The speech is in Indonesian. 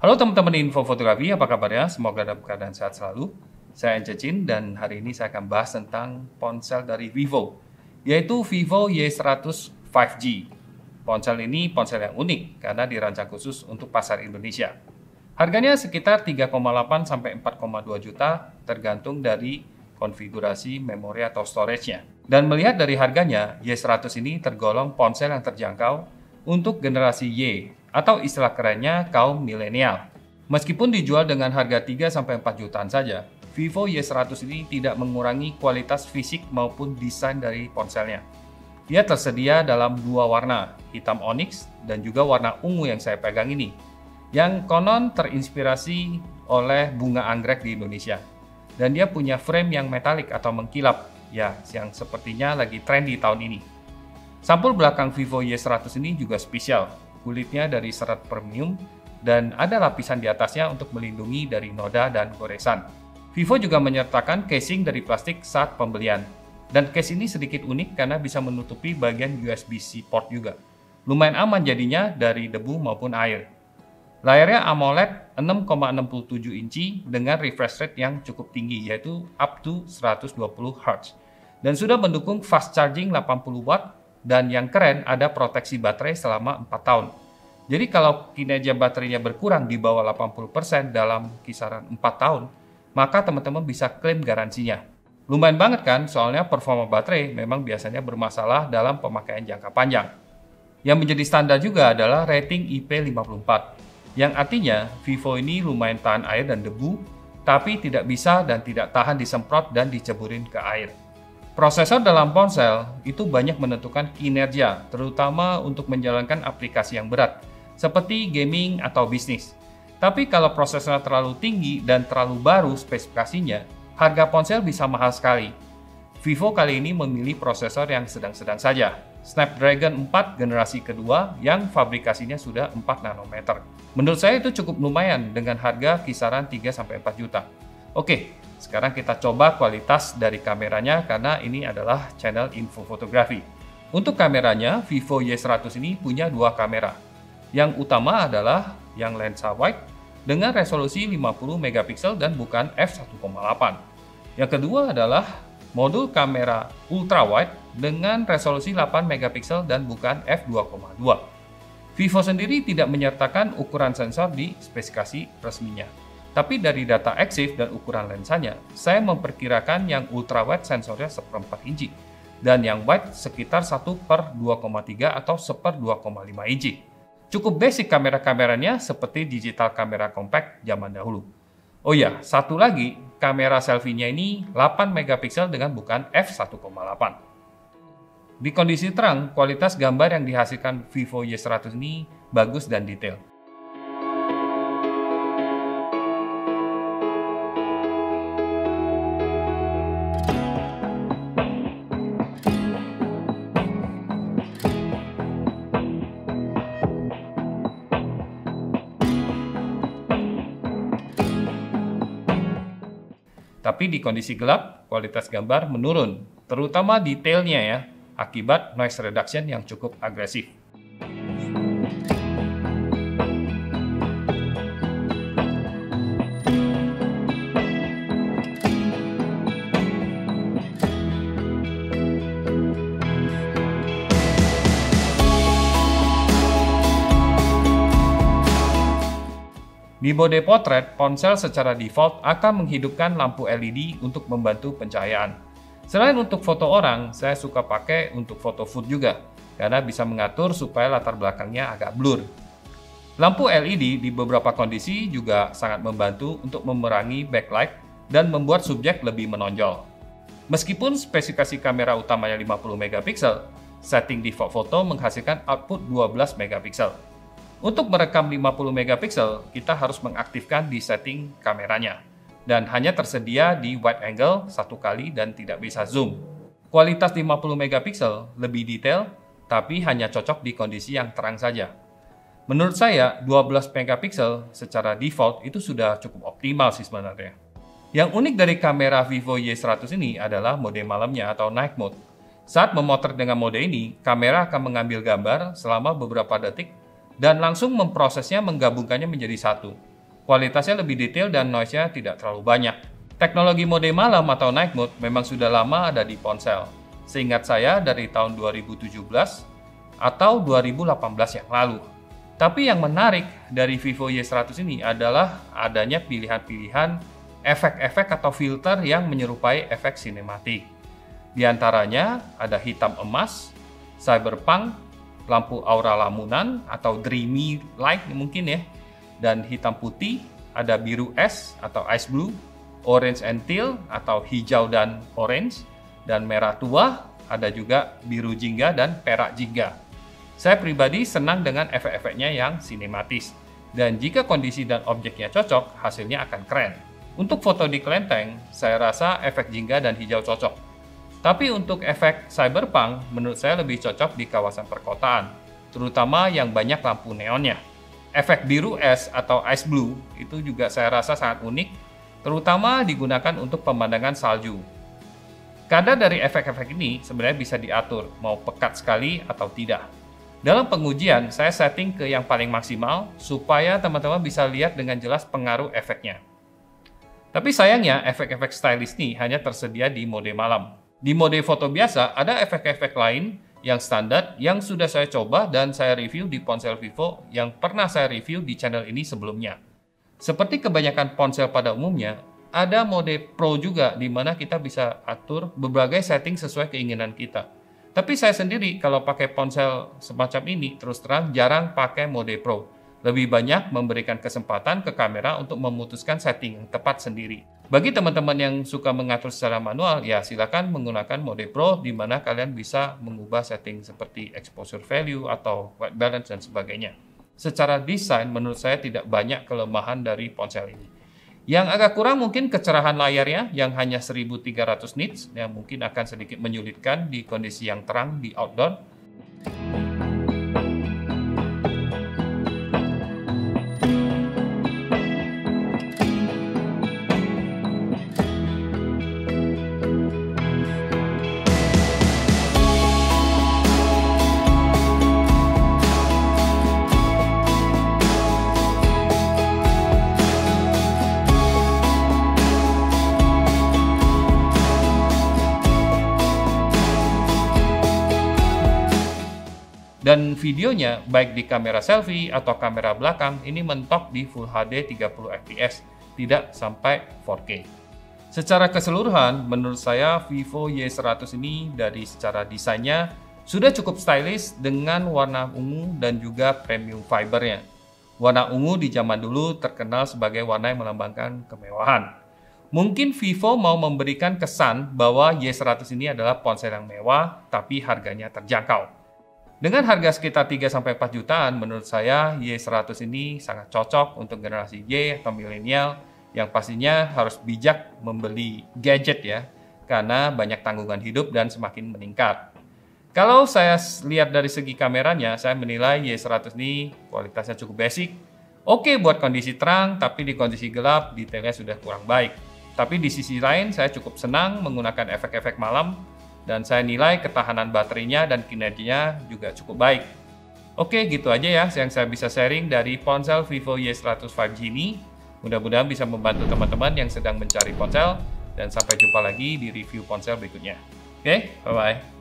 Halo teman-teman Info Fotografi, apa kabarnya? Semoga dalam keadaan sehat selalu. Saya Encecin dan hari ini saya akan bahas tentang ponsel dari Vivo, yaitu Vivo Y100 5G. Ponsel ini ponsel yang unik karena dirancang khusus untuk pasar Indonesia. Harganya sekitar 3,8 sampai 4,2 juta tergantung dari konfigurasi memori atau storage-nya. Dan melihat dari harganya, Y100 ini tergolong ponsel yang terjangkau untuk generasi Y atau istilah kerennya kaum milenial. Meskipun dijual dengan harga 3-4 jutaan saja, Vivo Y100 ini tidak mengurangi kualitas fisik maupun desain dari ponselnya. Ia tersedia dalam dua warna, hitam onyx dan juga warna ungu yang saya pegang ini, yang konon terinspirasi oleh bunga anggrek di Indonesia. Dan dia punya frame yang metalik atau mengkilap, ya, yang sepertinya lagi trendy tahun ini. Sampul belakang Vivo Y100 ini juga spesial. Kulitnya dari serat premium dan ada lapisan di atasnya untuk melindungi dari noda dan goresan. Vivo juga menyertakan casing dari plastik saat pembelian. Dan case ini sedikit unik karena bisa menutupi bagian USB-C port juga. Lumayan aman jadinya dari debu maupun air. Layarnya AMOLED 6,67 inci dengan refresh rate yang cukup tinggi, yaitu up to 120 Hz. Dan sudah mendukung fast charging 80 Watt. Dan yang keren, ada proteksi baterai selama 4 tahun. Jadi kalau kinerja baterainya berkurang di bawah 80% dalam kisaran 4 tahun, maka teman-teman bisa klaim garansinya. Lumayan banget kan, soalnya performa baterai memang biasanya bermasalah dalam pemakaian jangka panjang. Yang menjadi standar juga adalah rating IP54, yang artinya Vivo ini lumayan tahan air dan debu, tapi tidak bisa dan tidak tahan disemprot dan diceburin ke air. Prosesor dalam ponsel itu banyak menentukan kinerja, terutama untuk menjalankan aplikasi yang berat, seperti gaming atau bisnis. Tapi kalau prosesornya terlalu tinggi dan terlalu baru spesifikasinya, harga ponsel bisa mahal sekali. Vivo kali ini memilih prosesor yang sedang-sedang saja, Snapdragon 4 generasi kedua yang fabrikasinya sudah 4 nanometer. Menurut saya itu cukup lumayan dengan harga kisaran 3-4 juta. Oke, sekarang kita coba kualitas dari kameranya karena ini adalah channel info fotografi. Untuk kameranya, Vivo Y100 ini punya dua kamera. Yang utama adalah yang lensa wide dengan resolusi 50 megapiksel dan bukan f1.8. Yang kedua adalah modul kamera ultra wide dengan resolusi 8 megapiksel dan bukan f2.2. Vivo sendiri tidak menyertakan ukuran sensor di spesifikasi resminya. Tapi dari data EXIF dan ukuran lensanya, saya memperkirakan yang ultrawide sensornya 1/4 inci dan yang wide sekitar 1/2,3 atau 1/2,5 inci. Cukup basic kamera-kameranya seperti digital kamera compact zaman dahulu. Oh ya, satu lagi, kamera selfie-nya ini 8 megapiksel dengan bukan f1.8. Di kondisi terang, kualitas gambar yang dihasilkan Vivo Y100 ini bagus dan detail. Tapi di kondisi gelap, kualitas gambar menurun, terutama detailnya ya, akibat noise reduction yang cukup agresif. Di mode potret, ponsel secara default akan menghidupkan lampu LED untuk membantu pencahayaan. Selain untuk foto orang, saya suka pakai untuk foto food juga, karena bisa mengatur supaya latar belakangnya agak blur. Lampu LED di beberapa kondisi juga sangat membantu untuk memerangi backlight dan membuat subjek lebih menonjol. Meskipun spesifikasi kamera utamanya 50 megapiksel, setting default foto menghasilkan output 12 megapiksel. Untuk merekam 50 megapiksel, kita harus mengaktifkan di setting kameranya. Dan hanya tersedia di wide angle satu kali dan tidak bisa zoom. Kualitas 50 megapiksel lebih detail, tapi hanya cocok di kondisi yang terang saja. Menurut saya, 12 megapiksel secara default itu sudah cukup optimal sih sebenarnya. Yang unik dari kamera Vivo Y100 ini adalah mode malamnya atau night mode. Saat memotret dengan mode ini, kamera akan mengambil gambar selama beberapa detik dan langsung memprosesnya menggabungkannya menjadi satu. Kualitasnya lebih detail dan noise-nya tidak terlalu banyak. Teknologi mode malam atau night mode memang sudah lama ada di ponsel. Seingat saya dari tahun 2017 atau 2018 yang lalu. Tapi yang menarik dari Vivo Y100 ini adalah adanya pilihan-pilihan efek-efek atau filter yang menyerupai efek sinematik. Di antaranya ada hitam emas, cyberpunk, lampu aura lamunan atau dreamy light mungkin ya, dan hitam putih, ada biru es atau ice blue, orange and teal atau hijau dan orange, dan merah tua, ada juga biru jingga dan perak jingga. Saya pribadi senang dengan efek-efeknya yang sinematis, dan jika kondisi dan objeknya cocok, hasilnya akan keren. Untuk foto di kelenteng, saya rasa efek jingga dan hijau cocok. Tapi untuk efek cyberpunk, menurut saya lebih cocok di kawasan perkotaan, terutama yang banyak lampu neonnya. Efek biru es atau ice blue itu juga saya rasa sangat unik, terutama digunakan untuk pemandangan salju. Kadar dari efek-efek ini sebenarnya bisa diatur, mau pekat sekali atau tidak. Dalam pengujian, saya setting ke yang paling maksimal supaya teman-teman bisa lihat dengan jelas pengaruh efeknya. Tapi sayangnya, efek-efek stylish ini hanya tersedia di mode malam. Di mode foto biasa, ada efek-efek lain yang standar yang sudah saya coba dan saya review di ponsel Vivo yang pernah saya review di channel ini sebelumnya. Seperti kebanyakan ponsel pada umumnya, ada mode Pro juga di mana kita bisa atur berbagai setting sesuai keinginan kita. Tapi saya sendiri kalau pakai ponsel semacam ini terus terang jarang pakai mode Pro. Lebih banyak memberikan kesempatan ke kamera untuk memutuskan setting yang tepat sendiri. Bagi teman-teman yang suka mengatur secara manual, ya silakan menggunakan mode Pro di mana kalian bisa mengubah setting seperti exposure value atau white balance dan sebagainya. Secara desain menurut saya tidak banyak kelemahan dari ponsel ini. Yang agak kurang mungkin kecerahan layarnya yang hanya 1300 nits yang mungkin akan sedikit menyulitkan di kondisi yang terang di outdoor. Dan videonya, baik di kamera selfie atau kamera belakang, ini mentok di Full HD 30 fps, tidak sampai 4K. Secara keseluruhan, menurut saya Vivo Y100 ini dari secara desainnya sudah cukup stylish dengan warna ungu dan juga premium fibernya. Warna ungu di zaman dulu terkenal sebagai warna yang melambangkan kemewahan. Mungkin Vivo mau memberikan kesan bahwa Y100 ini adalah ponsel yang mewah, tapi harganya terjangkau. Dengan harga sekitar 3-4 jutaan, menurut saya Y100 ini sangat cocok untuk generasi Y atau milenial yang pastinya harus bijak membeli gadget ya, karena banyak tanggungan hidup dan semakin meningkat. Kalau saya lihat dari segi kameranya, saya menilai Y100 ini kualitasnya cukup basic. Oke buat kondisi terang, tapi di kondisi gelap detailnya sudah kurang baik. Tapi di sisi lain, saya cukup senang menggunakan efek-efek malam, dan saya nilai ketahanan baterainya dan kinerjanya juga cukup baik. Oke, gitu aja ya yang saya bisa sharing dari ponsel Vivo Y100 5G ini. Mudah-mudahan bisa membantu teman-teman yang sedang mencari ponsel, dan sampai jumpa lagi di review ponsel berikutnya. Oke, bye-bye.